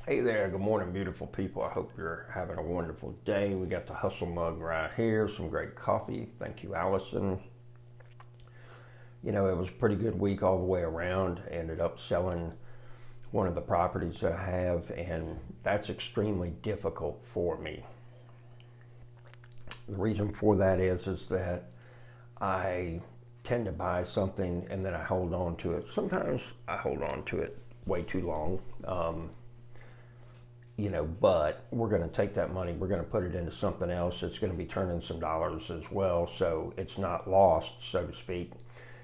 Hey there, good morning, beautiful people. I hope you're having a wonderful day. We got the hustle mug right here, some great coffee. Thank you, Allison. It was a pretty good week all the way around. I ended up selling one of the properties that I have, and that's extremely difficult for me. The reason for that is that I tend to buy something and then I hold on to it. Sometimes I hold on to it way too long. But we're going to take that money, we're going to put it into something else. It's going to be turning some dollars as well, so it's not lost, so to speak.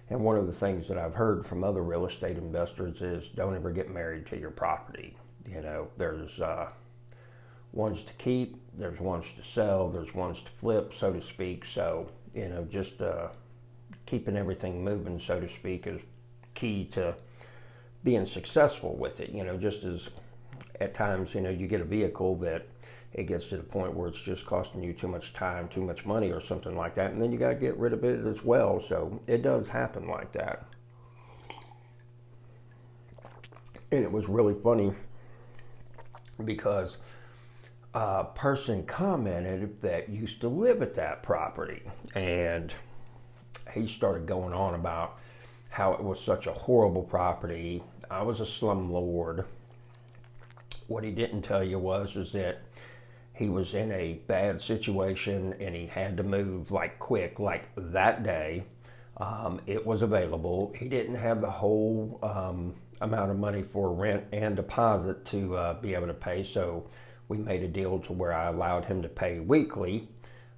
And one of the things that I've heard from other real estate investors is don't ever get married to your property. There's ones to keep, there's ones to sell, there's ones to flip, so to speak. So, just keeping everything moving, so to speak, is key to being successful with it. Just as at times, you get a vehicle that it gets to the point where it's just costing you too much time, too much money or something like that, and then you got to get rid of it as well. So it does happen like that. And it was really funny because a person commented that used to live at that property, and he started going on about how it was such a horrible property. I was a slum lord. What he didn't tell you is that he was in a bad situation and he had to move like quick, like that day. It was available. He didn't have the whole amount of money for rent and deposit to be able to pay, so we made a deal to where I allowed him to pay weekly.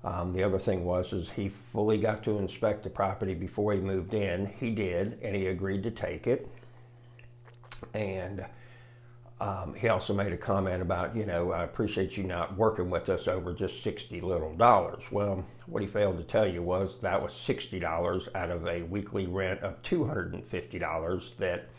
The other thing is he fully got to inspect the property before he moved in. He did, and he agreed to take it. And he also made a comment about, I appreciate you not working with us over just $60 little dollars. Well, what he failed to tell you was that was $60 out of a weekly rent of $250 that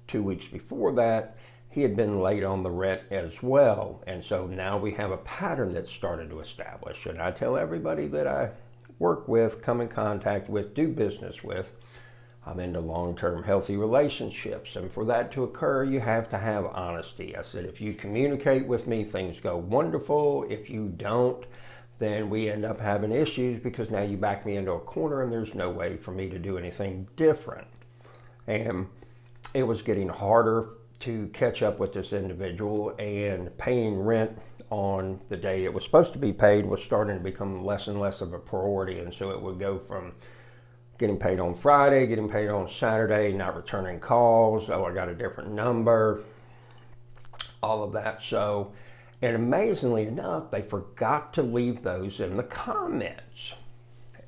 2 weeks before that, he had been late on the rent as well. And so now we have a pattern that started to establish. And I tell everybody that I work with, come in contact with, do business with, I'm into long-term healthy relationships, and for that to occur, you have to have honesty. I said, if you communicate with me, things go wonderful. If you don't, then we end up having issues because now you back me into a corner and there's no way for me to do anything different. And it was getting harder to catch up with this individual, and paying rent on the day it was supposed to be paid was starting to become less and less of a priority. And so it would go from getting paid on Friday, getting paid on Saturday, not returning calls. Oh, I got a different number. All of that. So, and amazingly enough, they forgot to leave those in the comments.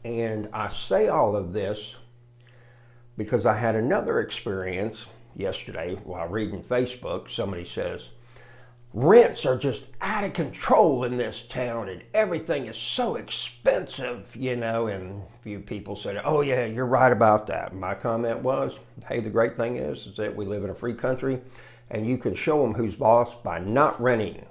And I say all of this because I had another experience yesterday while reading Facebook. Somebody says, rents are just out of control in this town and everything is so expensive, and a few people said, oh yeah, you're right about that. My comment was, hey, the great thing is that we live in a free country and you can show them who's boss by not renting.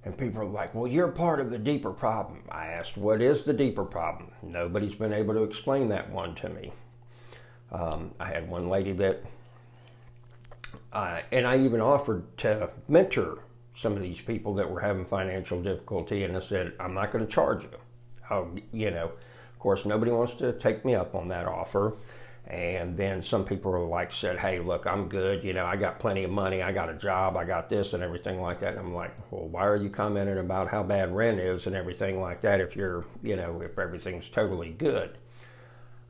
And people are like, well, you're part of the deeper problem. I asked, what is the deeper problem? Nobody's been able to explain that one to me. I had one lady that and I even offered to mentor some of these people that were having financial difficulty, and I said, I'm not going to charge you. Of course, nobody wants to take me up on that offer. And then some people are like, said, hey, look, I'm good. I got plenty of money. I got a job. I got this and everything like that. And I'm like, well, why are you commenting about how bad rent is and everything like that if you're, if everything's totally good?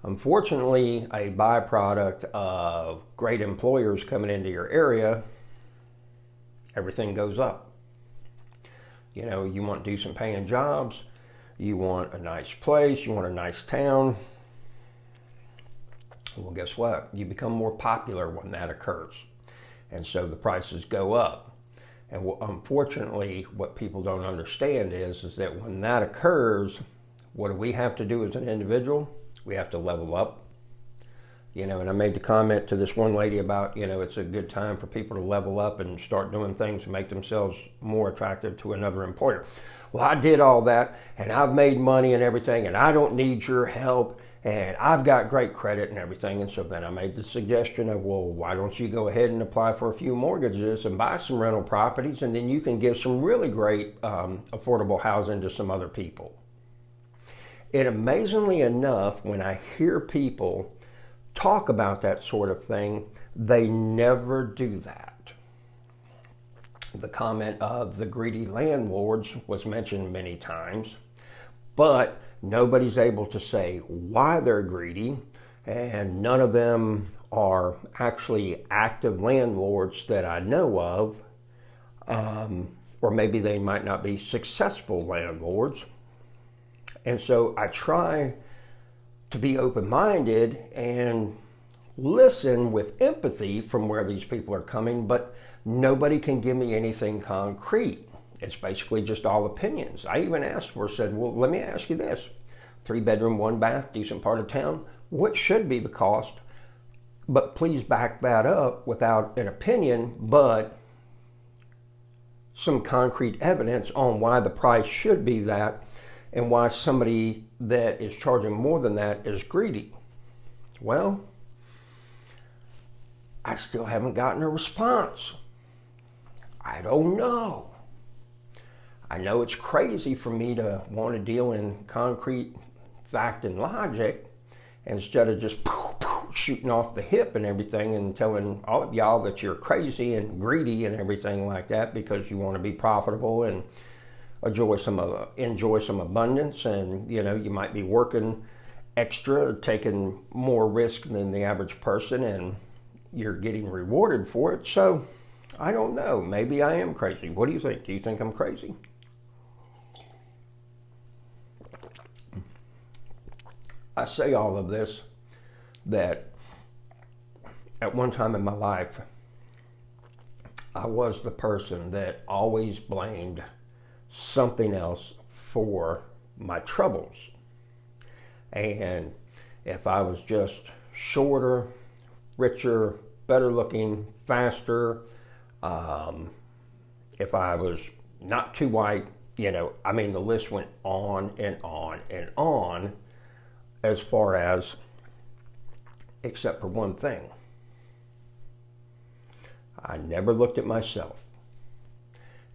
Unfortunately, a byproduct of great employers coming into your area, everything goes up. You want decent paying jobs, you want a nice place, you want a nice town. Well, guess what? You become more popular when that occurs. And so the prices go up. And unfortunately, what people don't understand is that when that occurs, what do we have to do as an individual? We have to level up. And I made the comment to this one lady about, it's a good time for people to level up and start doing things to make themselves more attractive to another employer. Well, I did all that and I've made money and everything and I don't need your help And I've got great credit and everything. And so then I made the suggestion of, well, why don't you go ahead and apply for a few mortgages and buy some rental properties, and then you can give some really great affordable housing to some other people. And amazingly enough, when I hear people talk about that sort of thing, they never do that. The comment of the greedy landlords was mentioned many times, but nobody's able to say why they're greedy, and none of them are actually active landlords that I know of, or maybe they might not be successful landlords. And so I try to be open-minded and listen with empathy from where these people are coming, but nobody can give me anything concrete. It's basically just all opinions. I even asked for, said, well, let me ask you this. 3-bedroom, 1-bath, decent part of town. What should be the cost? But please back that up without an opinion, but some concrete evidence on why the price should be that and why somebody that is charging more than that is greedy. Well, I still haven't gotten a response. I don't know. I know it's crazy for me to want to deal in concrete fact and logic instead of just shooting off the hip and everything and telling all of y'all that you're crazy and greedy and everything like that because you want to be profitable and enjoy some abundance, and you might be working extra, taking more risk than the average person, and you're getting rewarded for it. So I don't know, maybe I am crazy. What do you think? Do you think I'm crazy? I say all of this that at one time in my life I was the person that always blamed something else for my troubles. And if I was just shorter, richer, better looking, faster, if I was not too white, the list went on and on and on, as far as, except for one thing. I never looked at myself.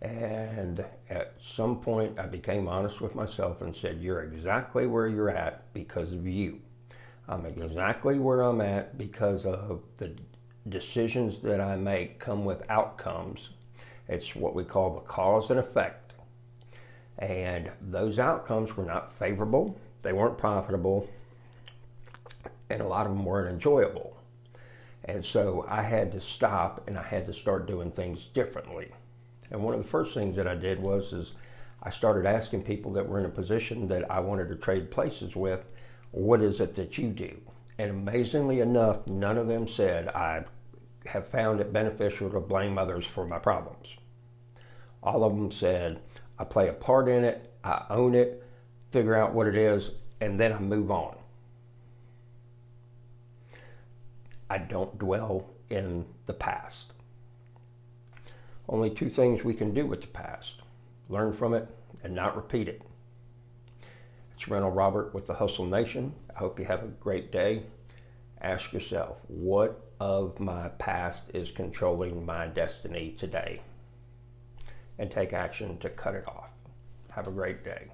And at some point I became honest with myself and said, you're exactly where you're at because of you. I'm exactly where I'm at because of the decisions that I make come with outcomes. It's what we call the cause and effect. And those outcomes were not favorable, they weren't profitable, and a lot of them weren't enjoyable. And so I had to stop and I had to start doing things differently. And one of the first things that I did was I started asking people that were in a position that I wanted to trade places with, what is it that you do? And amazingly enough, none of them said, I have found it beneficial to blame others for my problems. All of them said, I play a part in it, I own it, figure out what it is, and then I move on. I don't dwell in the past. Only 2 things we can do with the past: learn from it and not repeat it. It's Rental Robert with the Hustle Nation. I hope you have a great day. Ask yourself, what of my past is controlling my destiny today? And take action to cut it off. Have a great day.